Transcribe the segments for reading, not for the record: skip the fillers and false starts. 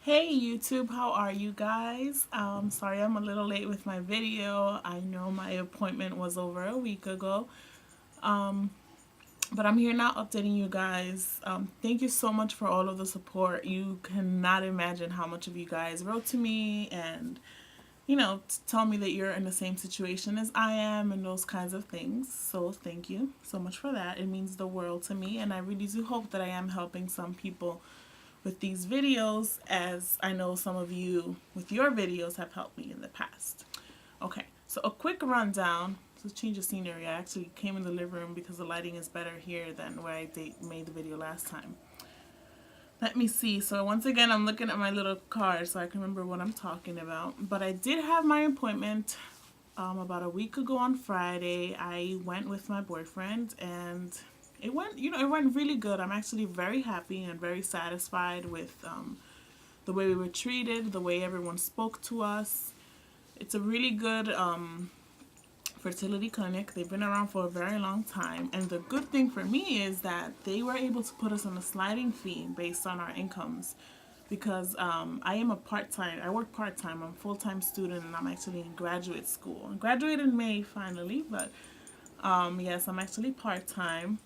Hey YouTube, how are you guys? Sorry I'm a little late with my video. I know my appointment was over a week ago, but I'm here now updating you guys. Thank you so much for all of the support. You cannot imagine how much of you guys wrote to me and tell me that you're in the same situation as I am and those kinds of things. So thank you so much for that. It means the world to me, and I really do hope that I am helping some people with these videos, as I know some of you with your videos have helped me in the past. Okay, so a quick rundown. So change of scenery. I actually came in the living room because the lighting is better here than where I made the video last time. Let me see. So once again, I'm looking at my little card so I can remember what I'm talking about. But I did have my appointment about a week ago on Friday. I went with my boyfriend and it went really good. I'm actually very happy and very satisfied with the way we were treated, the way everyone spoke to us. It's a really good fertility clinic. They've been around for a very long time, and the good thing for me is that they were able to put us on a sliding fee based on our incomes, because I work part-time. I'm a full-time student, and I'm actually in graduate school. I graduated in May finally, but yes, I'm actually part-time,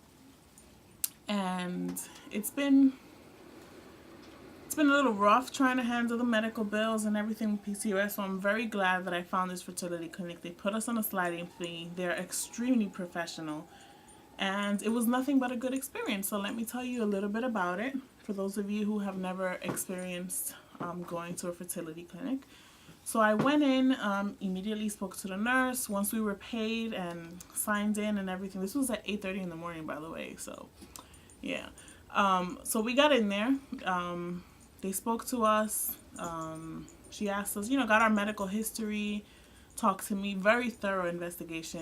and it's been a little rough trying to handle the medical bills and everything with PCOS, so I'm very glad that I found this fertility clinic. They put us on a sliding fee. They're extremely professional, and it was nothing but a good experience. So let me tell you a little bit about it for those of you who have never experienced going to a fertility clinic. So I went in, immediately spoke to the nurse. Once we were paid and signed in and everything, this was at 8:30 in the morning, by the way, so yeah. So we got in there. They spoke to us. She asked us, got our medical history, talked to me, very thorough investigation,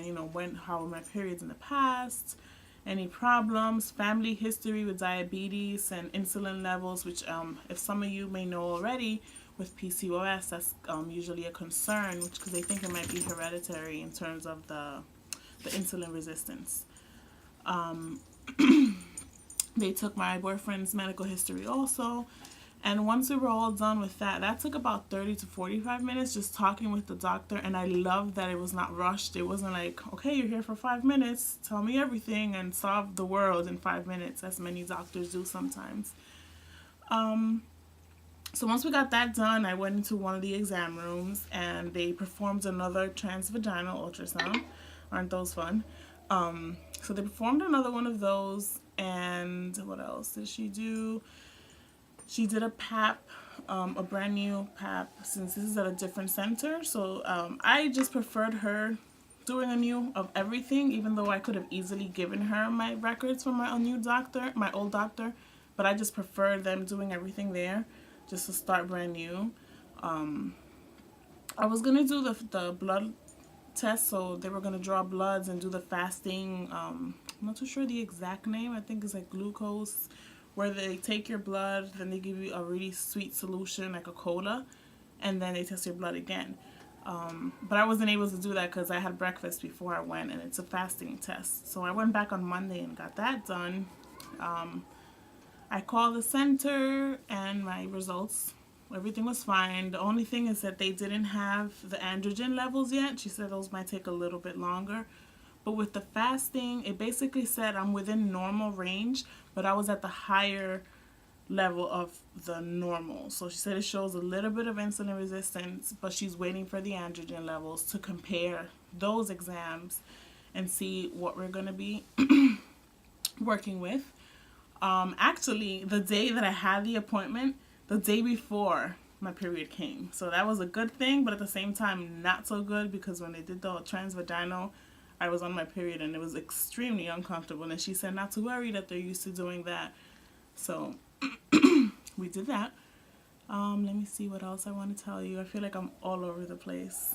how were my periods in the past, any problems, family history with diabetes and insulin levels, which if some of you may know already, with PCOS, that's usually a concern, because they think it might be hereditary in terms of the insulin resistance. They took my boyfriend's medical history also. And once we were all done with that, that took about 30 to 45 minutes just talking with the doctor. And I loved that it was not rushed. It wasn't like, okay, you're here for 5 minutes, tell me everything and solve the world in 5 minutes, as many doctors do sometimes. So once we got that done, I went into one of the exam rooms and they performed another transvaginal ultrasound. Aren't those fun? So they performed another one of those, and what else did she do? She did a PAP, a brand new PAP, since this is at a different center. So I just preferred her doing a new of everything, even though I could have easily given her my records from my old doctor, but I just preferred them doing everything there, just to start brand new. I was gonna do the blood test, so they were gonna draw bloods and do the fasting. I'm not too sure the exact name. I think it's like glucose, where they take your blood, then they give you a really sweet solution like a cola, and then they test your blood again. But I wasn't able to do that because I had breakfast before I went, and it's a fasting test. So I went back on Monday and got that done. I called the center and my results, everything was fine. The only thing is that they didn't have the androgen levels yet. She said those might take a little bit longer. But with the fasting, it basically said I'm within normal range, but I was at the higher level of the normal. So she said it shows a little bit of insulin resistance, but she's waiting for the androgen levels to compare those exams and see what we're going to be working with. Actually, the day that I had the appointment, the day before my period came. So that was a good thing, but at the same time, not so good, because when they did the transvaginal, I was on my period and it was extremely uncomfortable. And she said not to worry, that they're used to doing that. So we did that. Let me see what else I want to tell you. I feel like I'm all over the place.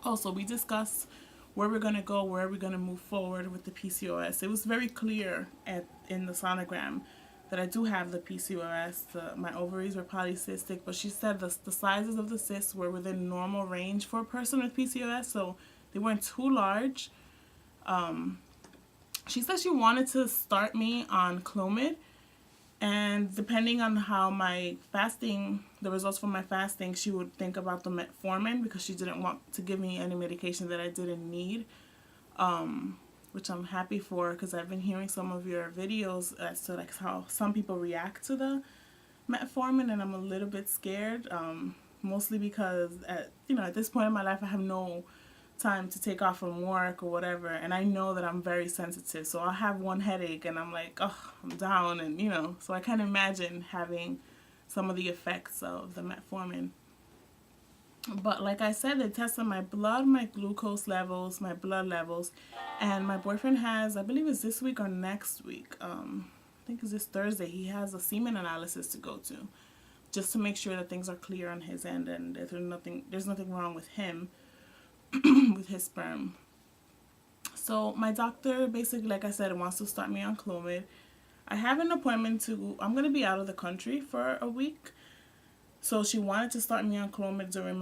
Also, we discussed where we're going to go, where we're going to move forward with the PCOS. It was very clear in the sonogram that I do have the PCOS. My ovaries were polycystic, but she said the sizes of the cysts were within normal range for a person with PCOS, so they weren't too large. She said she wanted to start me on Clomid, And depending on how my fasting, the results from my fasting, she would think about the metformin, because she didn't want to give me any medication that I didn't need, which I'm happy for, because I've been hearing some of your videos as to like how some people react to the metformin, and I'm a little bit scared, mostly because at this point in my life I have no time to take off from work or whatever, and I know that I'm very sensitive, so I'll have one headache and I'm like, oh, I'm down, and so I can't imagine having some of the effects of the metformin. But like I said, they tested my blood, my glucose levels, my blood levels, and my boyfriend has, I believe it's this week or next week, I think it's this Thursday, he has a semen analysis to go to, just to make sure that things are clear on his end and that there's nothing wrong with him with his sperm. So my doctor basically, like I said, wants to start me on Clomid. I have an appointment I'm going to be out of the country for a week. So she wanted to start me on Clomid during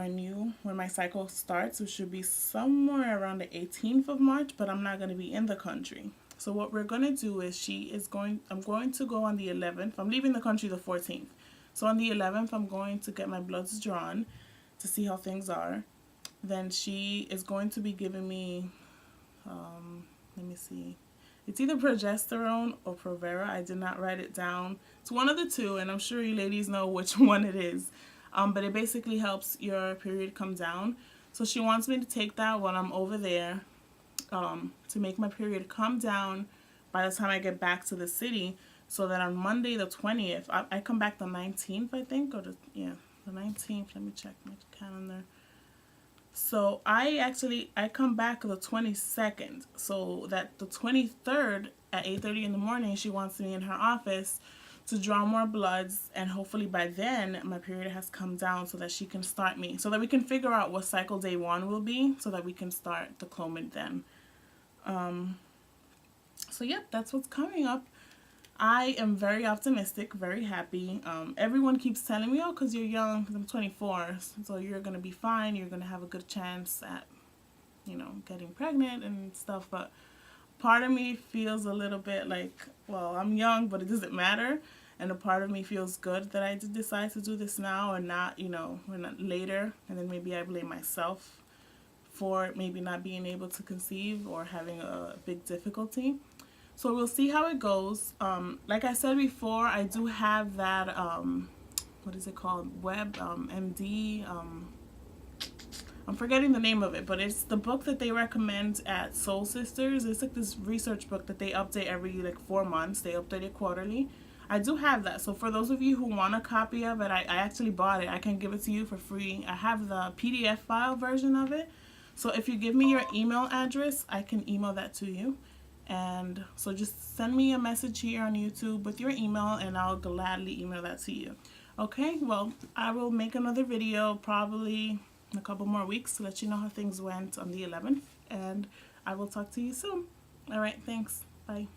when my cycle starts, which should be somewhere around the 18th of March, but I'm not going to be in the country. So what we're going to do is I'm going to go on the 11th. I'm leaving the country the 14th. So on the 11th, I'm going to get my bloods drawn to see how things are. Then she is going to be giving me, let me see, it's either progesterone or Provera. I did not write it down. It's one of the two, and I'm sure you ladies know which one it is. But it basically helps your period come down. So she wants me to take that when I'm over there, to make my period come down by the time I get back to the city, so that on Monday the 20th, I come back the 19th, I think, or the 19th. Let me check my calendar. So I come back the 22nd, so that the 23rd at 8:30 in the morning, she wants me in her office to draw more bloods, and hopefully by then my period has come down so that she can start me, so that we can figure out what cycle day 1 will be, so that we can start the Clomid then. So yep, that's what's coming up. I am very optimistic, very happy. Everyone keeps telling me, oh, because you're young, because I'm 24, so you're going to be fine, you're going to have a good chance at, getting pregnant and stuff. But part of me feels a little bit like, well, I'm young, but it doesn't matter. And a part of me feels good that I did decide to do this now and not, or not later. And then maybe I blame myself for maybe not being able to conceive or having a big difficulty. So we'll see how it goes. Like I said before, I do have that, what is it called? MD. I'm forgetting the name of it, but it's the book that they recommend at Soul Sisters. It's like this research book that they update every 4 months. They update it quarterly. I do have that. So for those of you who want a copy of it, I actually bought it. I can give it to you for free. I have the PDF file version of it. So if you give me your email address, I can email that to you. And so just send me a message here on YouTube with your email, and I'll gladly email that to you. Okay, well, I will make another video probably in a couple more weeks to let you know how things went on the 11th, and I will talk to you soon. All right, thanks. Bye.